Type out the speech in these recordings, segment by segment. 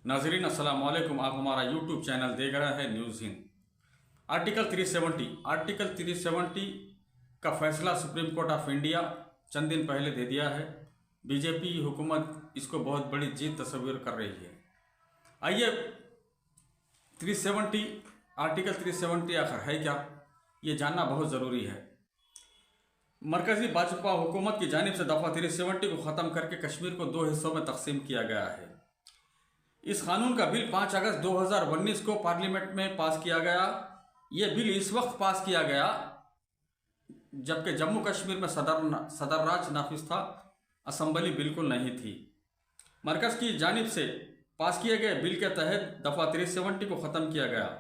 नाजरीन अस्सलाम वालेकुम। आप हमारा यूट्यूब चैनल देख रहे हैं न्यूज़ हिंद। आर्टिकल 370 का फैसला सुप्रीम कोर्ट ऑफ इंडिया चंद दिन पहले दे दिया है। बीजेपी हुकूमत इसको बहुत बड़ी जीत तस्वीर कर रही है। आइए 370 आर्टिकल 370 आखिर है क्या, ये जानना बहुत ज़रूरी है। मरकज़ी भाजपा हुकूमत की जानिब से दफ़ा 370 को ख़त्म करके कश्मीर को दो हिस्सों में तकसीम किया गया है। इस कानून का बिल 5 अगस्त 2019 को पार्लियामेंट में पास किया गया। ये बिल इस वक्त पास किया गया जबकि जम्मू कश्मीर में सदर राज नाफिज था, असम्बली बिल्कुल नहीं थी। मरकज़ की जानिब से पास किए गए बिल के तहत दफ़ा 370 को ख़त्म किया गया।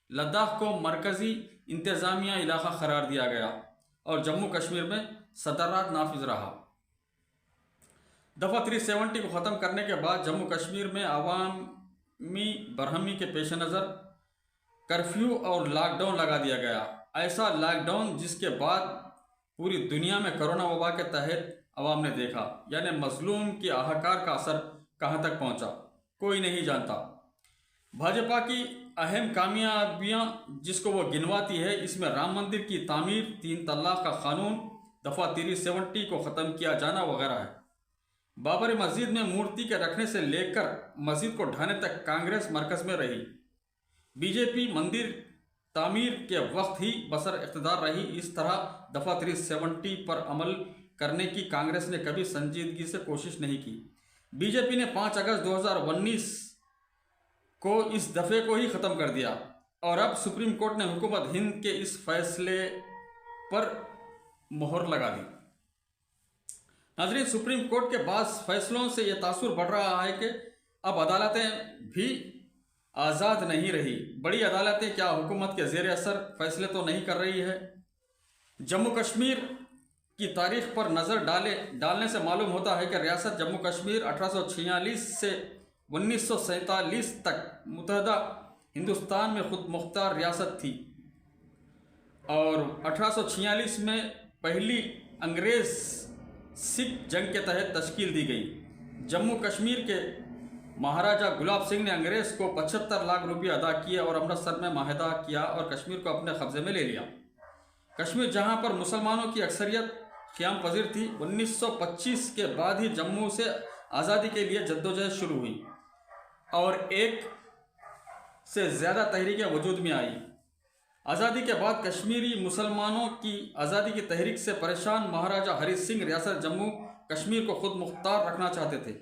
लद्दाख को मरकज़ी इंतज़ामिया इलाका करार दिया गया और जम्मू कश्मीर में सदर राज नाफिज रहा। दफ़ा 370 को ख़त्म करने के बाद जम्मू कश्मीर में अवामी बरहमी के पेश नज़र कर्फ्यू और लॉकडाउन लगा दिया गया। ऐसा लॉकडाउन जिसके बाद पूरी दुनिया में कोरोना वबा के तहत अवाम ने देखा, यानी मजलूम की हाहाकार का असर कहाँ तक पहुँचा कोई नहीं जानता। भाजपा की अहम कामयाबियाँ जिसको वो गिनवाती है, इसमें राम मंदिर की तामीर, 3 तलाक का कानून, दफ़ा 370 को ख़त्म किया जाना वगैरह है। बाबरी मस्जिद में मूर्ति के रखने से लेकर मस्जिद को ढाने तक कांग्रेस मरकज़ में रही। बीजेपी मंदिर तामीर के वक्त ही बसर इख्तिदार रही। इस तरह दफ़ा 370 पर अमल करने की कांग्रेस ने कभी संजीदगी से कोशिश नहीं की। बीजेपी ने 5 अगस्त 2019 को इस दफ़े को ही ख़त्म कर दिया और अब सुप्रीम कोर्ट ने हुकूमत हिंद के इस फैसले पर मोहर लगा दी। नाज़रीन, सुप्रीम कोर्ट के बाद फैसलों से यह तासुर बढ़ रहा है कि अब अदालतें भी आज़ाद नहीं रही। बड़ी अदालतें क्या हुकूमत के ज़ेर असर फैसले तो नहीं कर रही है। जम्मू कश्मीर की तारीख़ पर नज़र डालने से मालूम होता है कि रियासत जम्मू कश्मीर 1846 से 1947 तक मुत्तहदा हिंदुस्तान में खुद मुख्तार रियासत थी और 1846 में पहली अंग्रेज़ सिख जंग के तहत तश्कील दी गई। जम्मू कश्मीर के महाराजा गुलाब सिंह ने अंग्रेज़ को 75 लाख रुपये अदा किए और अमृतसर में माहिदा किया और कश्मीर को अपने कब्ज़े में ले लिया। कश्मीर जहां पर मुसलमानों की अक्सरियत क़याम पज़ीर थी, 1925 के बाद ही जम्मू से आज़ादी के लिए जद्दोजहद शुरू हुई और एक से ज़्यादा तहरीकें वजूद में आई। आज़ादी के बाद कश्मीरी मुसलमानों की आज़ादी की तहरीक से परेशान महाराजा हरी सिंह रियासत जम्मू कश्मीर को खुद मुख्तार रखना चाहते थे।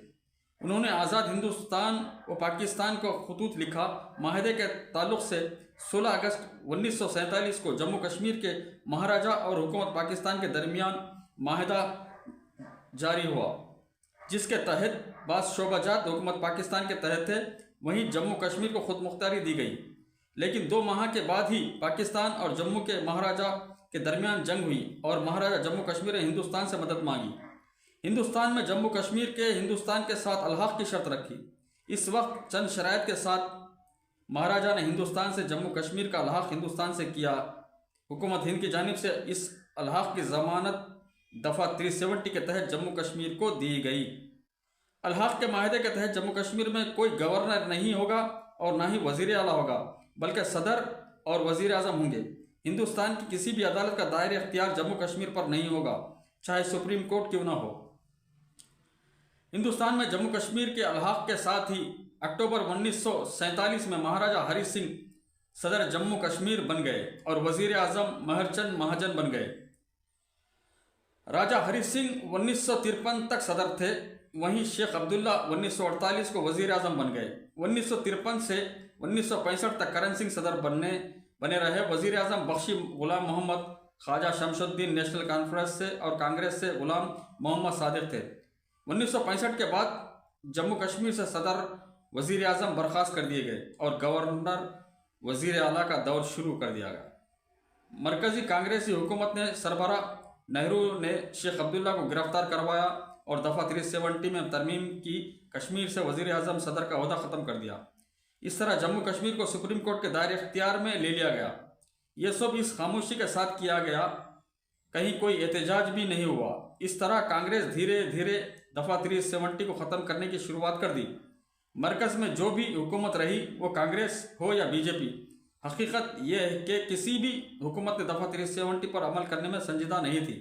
उन्होंने आज़ाद हिंदुस्तान व पाकिस्तान को खतूत लिखा। माहिदे के ताल्लुक़ से 16 अगस्त 1947 को जम्मू कश्मीर के महाराजा और हुकूमत पाकिस्तान के दरमियान माहिदा जारी हुआ, जिसके तहत बाद शोबाजात हुकूमत पाकिस्तान के तहत थे। वहीं जम्मू कश्मीर को खुद मुख्तारी दी गई, लेकिन 2 माह के बाद ही पाकिस्तान और जम्मू के महाराजा के दरमियान जंग हुई और महाराजा जम्मू कश्मीर ने हिंदुस्तान से मदद मांगी। हिंदुस्तान में जम्मू कश्मीर के हिंदुस्तान के साथ अलहाक की शर्त रखी। इस वक्त चंद शराइत के साथ महाराजा ने हिंदुस्तान से जम्मू कश्मीर का अलहाक हिंदुस्तान से किया। हुकूमत हिंद की जानिब से इस अलहाक की ज़मानत दफ़ा 370 के तहत जम्मू कश्मीर को दी गई। अलहाक के माहिदे के तहत जम्मू कश्मीर में कोई गवर्नर नहीं होगा और ना ही वज़ीर आला होगा, बल्कि सदर और वज़ीर आज़म होंगे। हिंदुस्तान की किसी भी अदालत का दायरे इख्तियार जम्मू कश्मीर पर नहीं होगा, चाहे सुप्रीम कोर्ट क्यों ना हो। हिंदुस्तान में जम्मू कश्मीर के अलहाक के साथ ही अक्टूबर 1947 में महाराजा हरी सिंह सदर जम्मू कश्मीर बन गए और वज़ीर आज़म महरचंद महाजन बन गए। राजा हरी सिंह 1953 तक सदर थे, वहीं शेख अब्दुल्ला 1948 को वज़ीर आज़म बन गए। 1953 से 1965 तक करण सिंह सदर बने रहे। वज़ीर आज़म बख्शी गुलाम मोहम्मद, ख्वाजा शमशुद्दीन नेशनल कॉन्फ्रेंस से और कांग्रेस से गुलाम मोहम्मद सादिक थे। 1965 के बाद जम्मू कश्मीर से सदर वज़ीर आज़म बर्खास्त कर दिए गए और गवर्नर वज़ीर आला का दौर शुरू कर दिया गया। मरकज़ी कांग्रेसी हुकूमत ने सरबराह नेहरू ने शेख अब्दुल्ला को गिरफ्तार करवाया और दफ़ा 370 में तरमीम की कश्मीर से वज़ीर आज़म सदर का ओहदा ख़त्म कर दिया। इस तरह जम्मू कश्मीर को सुप्रीम कोर्ट के दायरे इख्तियार में ले लिया गया। यह सब इस खामोशी के साथ किया गया, कहीं कोई एहतजाज भी नहीं हुआ। इस तरह कांग्रेस धीरे धीरे दफ़ा 370 को ख़त्म करने की शुरुआत कर दी। मरकज़ में जो भी हुकूमत रही वो कांग्रेस हो या बीजेपी, हकीकत यह है कि किसी भी हुकूमत ने दफ़ा 370 पर अमल करने में संजीदा नहीं थी।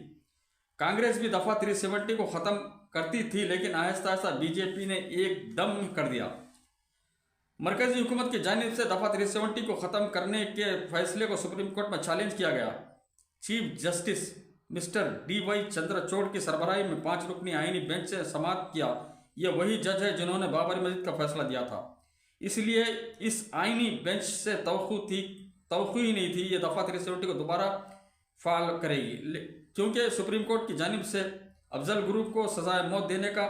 कांग्रेस भी दफ़ा 370 को ख़त्म करती थी, लेकिन आहिस्ता आहिस्ता बीजेपी ने एकदम कर दिया। मरकज़ी हुकूमत की जानिब से दफ़ा 370 को ख़त्म करने के फैसले को सुप्रीम कोर्ट में चैलेंज किया गया। Chief justice mister DY Chandrachud की सरबराही में 5 रुकनी आईनी बेंच से समाअत किया। ये वही जज है जिन्होंने बाबरी मस्जिद का फैसला दिया था, इसलिए इस आईनी बेंच से तवक्को ही नहीं थी ये दफ़ा 370 को दोबारा फाल करेगी, क्योंकि सुप्रीम कोर्ट की जानिब से अफजल ग्रुप को सजाए मौत देने का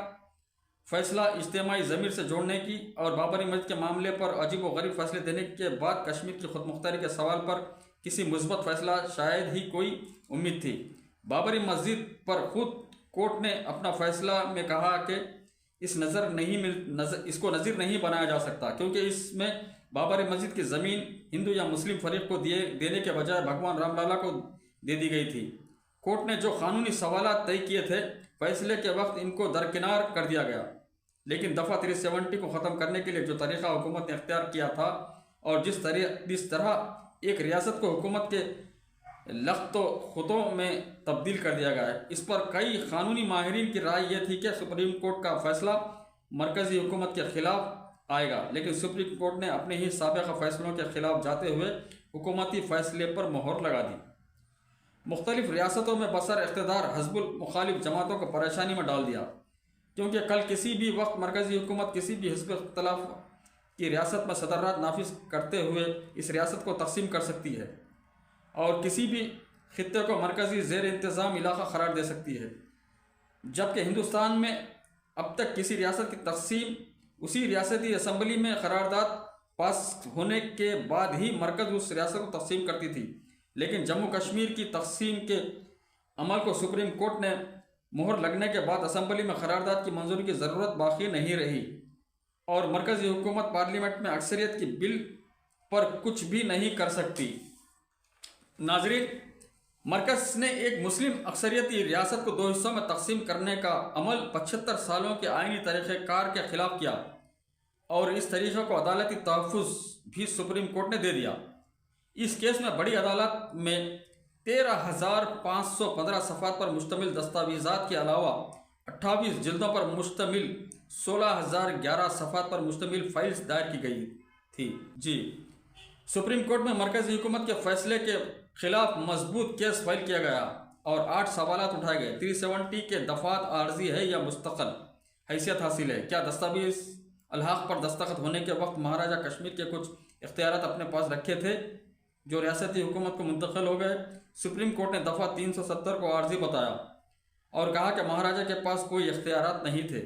फैसला इज्तिमाई ज़मीर से जोड़ने की और बाबरी मस्जिद के मामले पर अजीब व गरीब फैसले देने के बाद कश्मीर की खुदमुख्तारी के सवाल पर किसी मुस्बत फैसला शायद ही कोई उम्मीद थी। बाबरी मस्जिद पर खुद कोर्ट ने अपना फैसला में कहा कि इसको नज़ीर नहीं बनाया जा सकता, क्योंकि इसमें बाबरी मस्जिद की ज़मीन हिंदू या मुस्लिम फरीक को देने के बजाय भगवान रामलला को दे दी गई थी। कोर्ट ने जो कानूनी सवालात तय किए थे, फैसले के वक्त इनको दरकिनार कर दिया गया, लेकिन दफ़ा 370 को ख़त्म करने के लिए जो तरीक़ा हुकूमत ने इख्तियार किया था और जिस तरह एक रियासत को हुकूमत के लख्तो खुतों में तब्दील कर दिया गया है, इस पर कई कानूनी माहिरीन की राय यह थी कि सुप्रीम कोर्ट का फैसला मरकज़ी हुकूमत के ख़िलाफ़ आएगा, लेकिन सुप्रीम कोर्ट ने अपने ही साबिक़ा फैसलों के ख़िलाफ़ जाते हुए हुकूमती फ़ैसले पर मोहर लगा दी। मुख्तलिफ़ रियासतों में बसर इक़्तिदार हिज़्बुल मुखालिफ जमातों को परेशानी में डाल दिया, क्योंकि कल किसी भी वक्त मरकज़ी हुकूमत किसी भी हिज़्ब इख्तिलाफ की रियासत में सदरराज नाफिज करते हुए इस रियासत को तकसीम कर सकती है और किसी भी खित्ते को मरकज़ी ज़ेर इंतज़ाम इलाक़ा करार दे सकती है, जबकि हिंदुस्तान में अब तक किसी रियासत की तकसीम उसी रियासती असम्बली में करारदाद पास होने के बाद ही मरकज़ उस रियासत को तकसीम करती थी। लेकिन जम्मू कश्मीर की तकसीम के अमल को सुप्रीम कोर्ट ने मोहर लगने के बाद असम्बली में करारदाद की मंजूरी की ज़रूरत बाकी नहीं रही और मरकज़ी हुकूमत पार्लियामेंट में अक्सरियत की बिल पर कुछ भी नहीं कर सकती। नाज़रीन, मरकज़ ने एक मुस्लिम अक्सरियती रियासत को 2 हिस्सों में तकसीम करने का अमल 75 सालों के आइनी तरीक़ेकार के ख़िलाफ़ किया और इस तरीक़े को अदालती तहफ़्फ़ुज़ भी सुप्रीम कोर्ट ने दे दिया। इस केस में बड़ी अदालत में 13,515 सफ़ात पर मुश्तमिल दस्तावेज़ात के अलावा 28 जिल्दों पर मुश्तमिल 16,011 सफ़ात पर मुश्तमिल फाइल्स दायर की गई थी। सुप्रीम कोर्ट में मरकज़ी हुकूमत के फैसले के ख़िलाफ़ मजबूत केस फाइल किया गया और 8 सवालात उठाए गए। 370 के दफ़ात आर्जी है या मुस्तक़ल हैसियत हासिल है? क्या दस्तावेज़ अलहाक़ पर दस्तखत होने के वक्त महाराजा कश्मीर के कुछ इख्तियारात अपने पास रखे थे जो रियासती हुकूमत को मुंतकिल हो गए? सुप्रीम कोर्ट ने दफ़ा 370 को आर्जी बताया और कहा कि महाराजा के पास कोई इख्तियारात नहीं थे।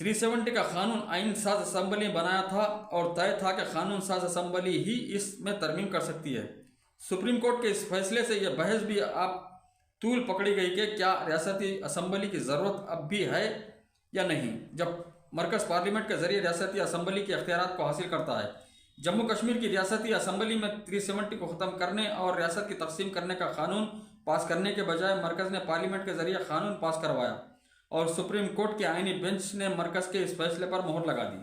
370 का कानून आइन साज असम्बली बनाया था और तय था कि कानून साज असम्बली ही इसमें तरमीम कर सकती है। सुप्रीम कोर्ट के इस फैसले से यह बहस भी आप तूल पकड़ी गई कि क्या रियासती असम्बली की ज़रूरत अब भी है या नहीं, जब मरकज़ पार्लियामेंट के ज़रिए रियासती असम्बली के इख्तियारात को हासिल करता है। जम्मू कश्मीर की रियासती असम्बली में 370 को ख़त्म करने और रियासत की तकसीम करने का कानून पास करने के बजाय मरकज़ ने पार्लियामेंट के ज़रिए कानून पास करवाया और सुप्रीम कोर्ट के आईनी बेंच ने मरकज़ के इस फैसले पर मोहर लगा दी।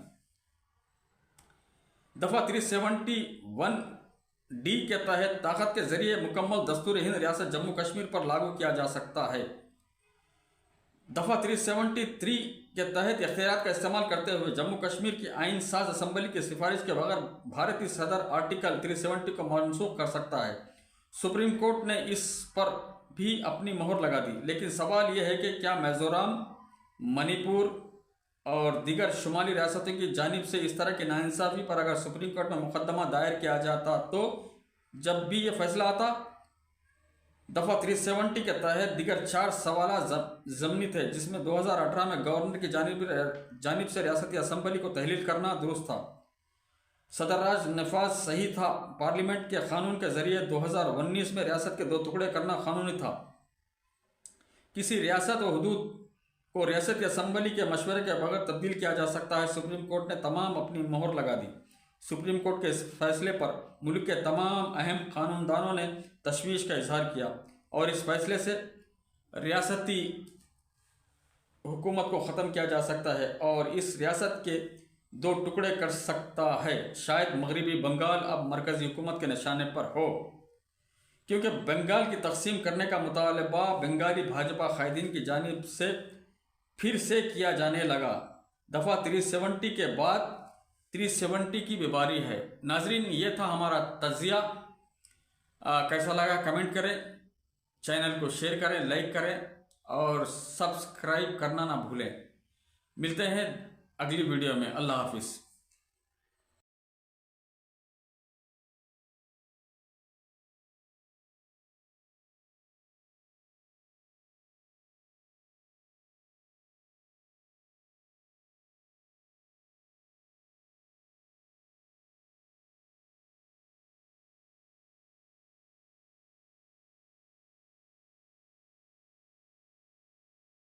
दफ़ा 371D के तहत ताकत के ज़रिए मुकम्मल दस्तूर हिंद रियासत जम्मू कश्मीर पर लागू किया जा सकता है। दफ़ा 373 के तहत इख्तियारात का इस्तेमाल करते हुए जम्मू कश्मीर की आइन साज असम्बली की सिफारिश के बगैर भारतीय सदर आर्टिकल 370 को मनसूख कर सकता है। सुप्रीम कोर्ट ने इस पर भी अपनी मोहर लगा दी, लेकिन सवाल यह है कि क्या मिज़ोरम, मणिपुर और दीगर शुमाली रियासतों की जानिब से इस तरह की नाइंसाफ़ी पर अगर सुप्रीम कोर्ट में मुकदमा दायर किया जाता तो जब भी ये फैसला आता, दफ़ा 370 के तहत दीगर 4 सवाल ज़मनी थे, जिसमें 2018 में गवर्नर की जानिब से रियासती असम्बली को तहलील करना दुरुस्त था, सदरराज नफाज सही था, पार्लियामेंट के कानून के ज़रिए 2019 में रियासत के 2 टुकड़े करना कानूनी था, किसी रियासत व हुदूद को रियासती असम्बली के मशवरे के बगैर तब्दील किया जा सकता है। सुप्रीम कोर्ट ने तमाम अपनी मोहर लगा दी। सुप्रीम कोर्ट के इस फैसले पर मुल्क के तमाम अहम कानूनदानों ने तशवीश का इजहार किया और इस फैसले से रियासती हुकूमत को ख़त्म किया जा सकता है और इस रियासत के दो टुकड़े कर सकता है। शायद मगरबी बंगाल अब मरकज़ी हुकूमत के निशाने पर हो, क्योंकि बंगाल की तकसीम करने का मुतालबा बंगाली भाजपा कायदीन की जानिब से फिर से किया जाने लगा। दफ़ा 370 के बाद 370 की बीमारी है। नाजरीन, ये था हमारा तज्जिया। कैसा लगा कमेंट करें, चैनल को शेयर करें, लाइक करें और सब्सक्राइब करना ना भूलें। मिलते हैं अगली वीडियो में। अल्लाह हाफिज़।